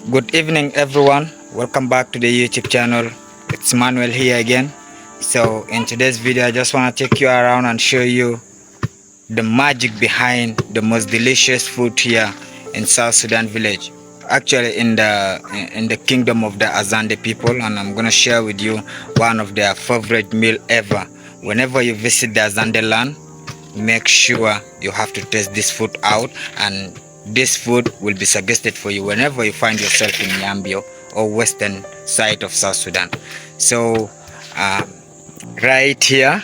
Good evening, everyone. Welcome back to the YouTube channel. It's Manuel here again. So in today's video, I just want to take you around and show you the magic behind the most delicious food here in South Sudan Village. Actually, in the kingdom of the Azande people, and I'm gonna share with you one of their favorite meal ever. Whenever you visit the Azande land, make sure you have to test this food out, and this food will be suggested for you whenever you find yourself in Yambio or western side of South Sudan. So right here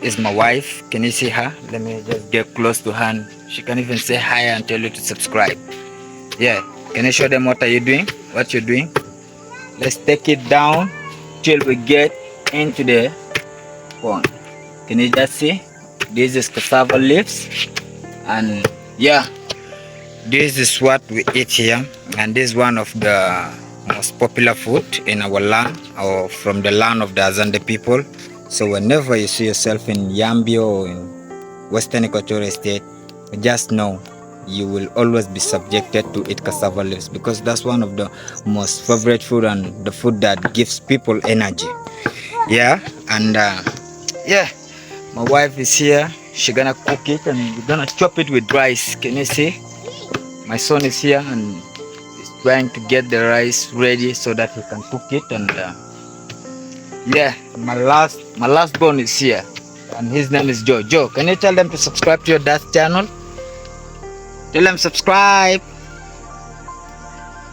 is my wife. Can you see her? Let me just get close to her. She can even say hi and tell you to subscribe. Yeah, can you show them what are you doing, what you're doing? Let's take it down till we get into the pond. Can you just see? This is cassava leaves, and yeah, this is what we eat here, and this is one of the most popular food in our land, or from the land of the Azande people. So whenever you see yourself in Yambio or in Western Equatorial State, just know you will always be subjected to eat cassava leaves, because that's one of the most favorite food and the food that gives people energy. Yeah, and yeah, my wife is here. She's gonna cook it, and we're gonna chop it with rice. Can you see? My son is here and is trying to get the rice ready so that he can cook it. And yeah, my last born is here, and his name is Joe. Joe, can you tell them to subscribe to your dad's channel? Tell them subscribe.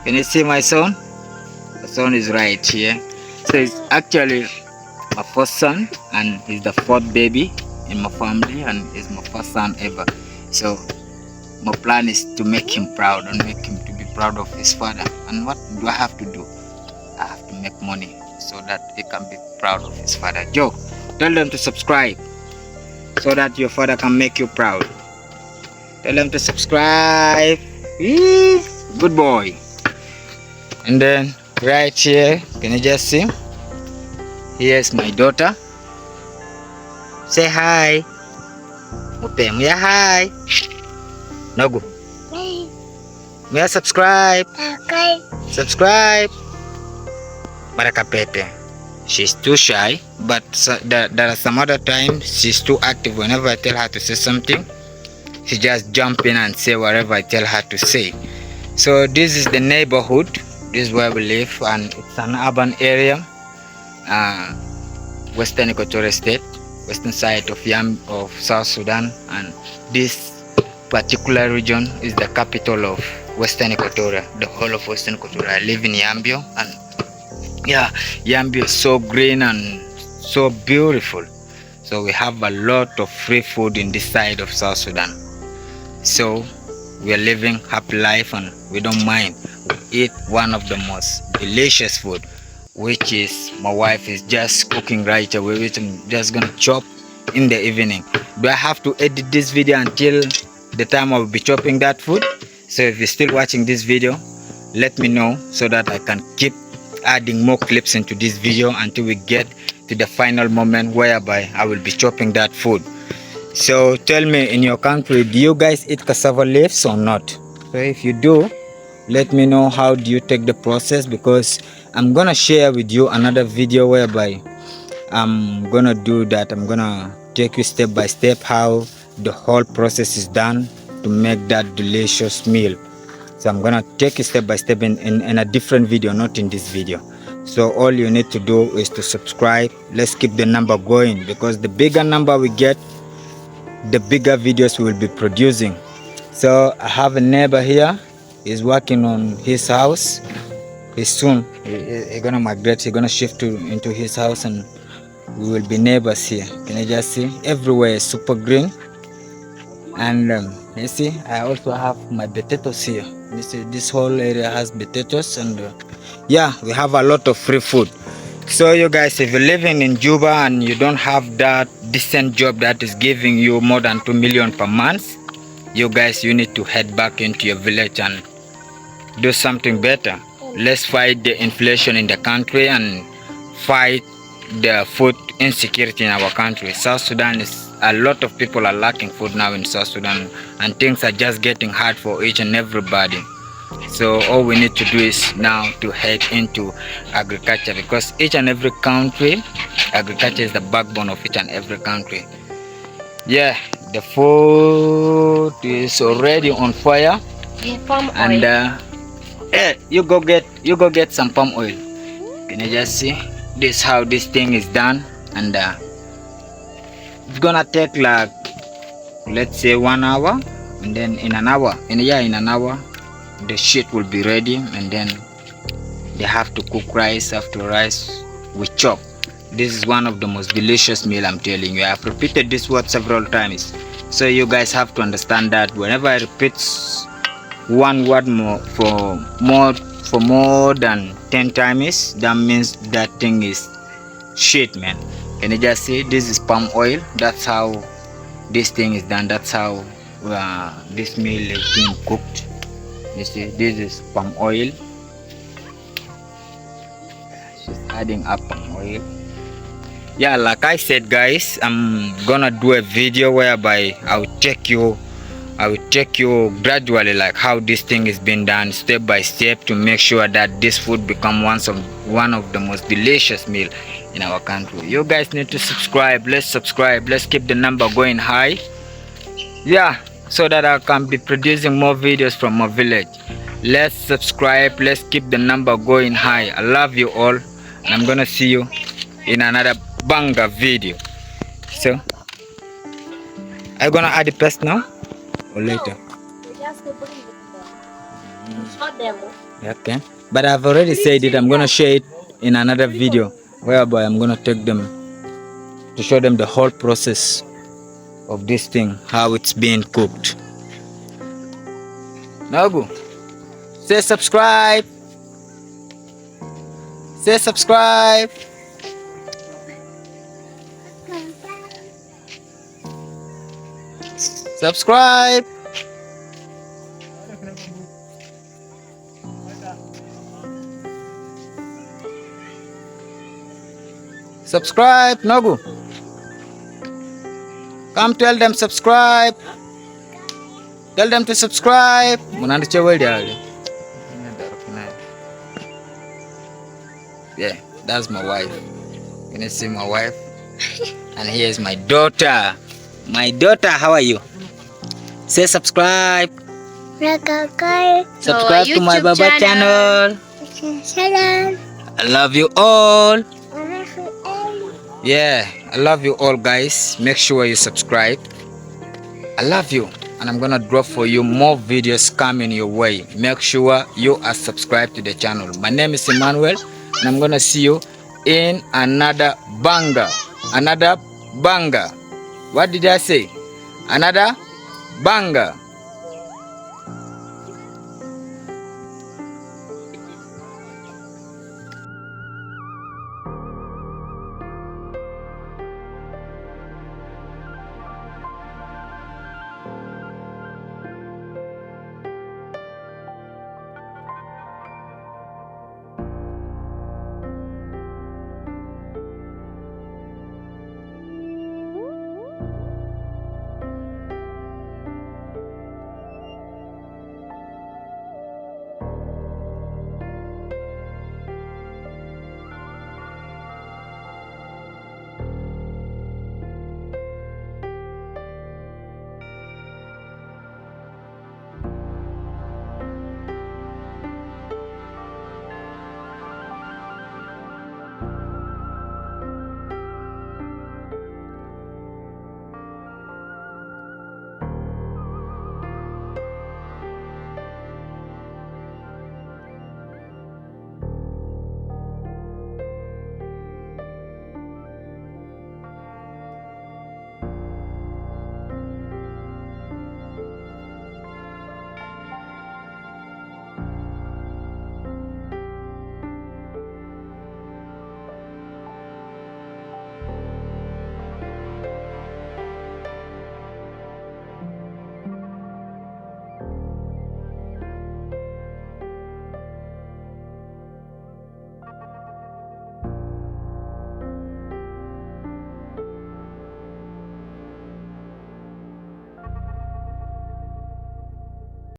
Can you see my son? The son is right here. So it's actually my first son, and he's the fourth baby in my family, and he's my first son ever. So my plan is to make him proud and make him to be proud of his father. And what do I have to do? I have to make money so that he can be proud of his father. Joe, tell them to subscribe so that your father can make you proud. Tell them to subscribe. Good boy. And then right here, can you just see? Here's my daughter. Say hi. Muya hi. Nogu. Muya subscribe. Okay. Subscribe. Baraka Pepe. She's too shy, but there are some other times she's too active. Whenever I tell her to say something, she just jump in and say whatever I tell her to say. So this is the neighborhood. This is where we live, and it's an urban area. Western Equatorial State, western side of South Sudan, and this particular region is the capital of Western Equatoria, the whole of Western Equatoria. I live in Yambio, and yeah, Yambio is so green and so beautiful. So we have a lot of free food in this side of South Sudan. So we are living happy life, and we don't mind. We eat one of the most delicious food, which is my wife is just cooking right away, which I'm just gonna chop in the evening. Do I have to edit this video until the time I will be chopping that food? So if you're still watching this video, let me know so that I can keep adding more clips into this video until we get to the final moment whereby I will be chopping that food. So tell me, in your country, do you guys eat cassava leaves or not? So if you do, let me know how do you take the process, because I'm gonna share with you another video whereby I'm gonna do that. I'm gonna take you step by step how the whole process is done to make that delicious meal. So I'm gonna take you step by step in a different video, not in this video. So all you need to do is to subscribe. Let's keep the number going, because the bigger number we get, the bigger videos we will be producing. So I have a neighbor here. He's working on his house. He's soon he's gonna migrate. He's gonna shift into his house, and we will be neighbors here. Can you just see? Everywhere is super green. And you see, I also have my potatoes here. You see, this whole area has potatoes, and yeah, we have a lot of free food. So you guys, if you're living in Juba and you don't have that decent job that is giving you more than 2 million per month, you guys, you need to head back into your village and do something better. Let's fight the inflation in the country and fight the food insecurity in our country. South Sudan is, a lot of people are lacking food now in South Sudan, and things are just getting hard for each and everybody. So all we need to do is now to head into agriculture, because each and every country, agriculture is the backbone of each and every country. Yeah, the food is already on fire. Palm oil. And you go get some palm oil. Can you just see this how this thing is done? And it's gonna take like, let's say 1 hour, and then in an hour the shit will be ready. And then they have to cook rice. After rice we chop. This is one of the most delicious meal, I'm telling you. I've repeated this word several times, so you guys have to understand that whenever I repeat one word for more than 10 times, that means that thing is shit, man. Can you just see? This is palm oil. That's how this thing is done. That's how this meal is being cooked. You see, this is palm oil. She's adding up palm oil. Yeah, like I said, guys, I'm gonna do a video whereby I will take you gradually, like how this thing is being done step by step, to make sure that this food become one of the most delicious meal in our country. You guys need to subscribe. Let's subscribe. Let's keep the number going high. Yeah, so that I can be producing more videos from my village. Let's subscribe. Let's keep the number going high. I love you all, and I'm gonna see you in another banger video. So are you gonna add the paste now or later? Okay, but I've already said it. I'm gonna share it in another video whereby I'm gonna take them to show them the whole process of this thing, how it's being cooked. Nagu, say subscribe. Say subscribe. Subscribe. Subscribe, Nagu. Come tell them subscribe. Tell them to subscribe. Yeah, that's my wife. Can you see my wife? And here's my daughter. My daughter, how are you? Say subscribe. Subscribe to my Baba channel. I love you all. Yeah, I love you all, guys. Make sure you subscribe. I love you, and I'm gonna drop for you more videos coming your way. Make sure you are subscribed to the channel. My name is Emmanuel, and I'm gonna see you in another banger. Another banger. What did I say? Another banger.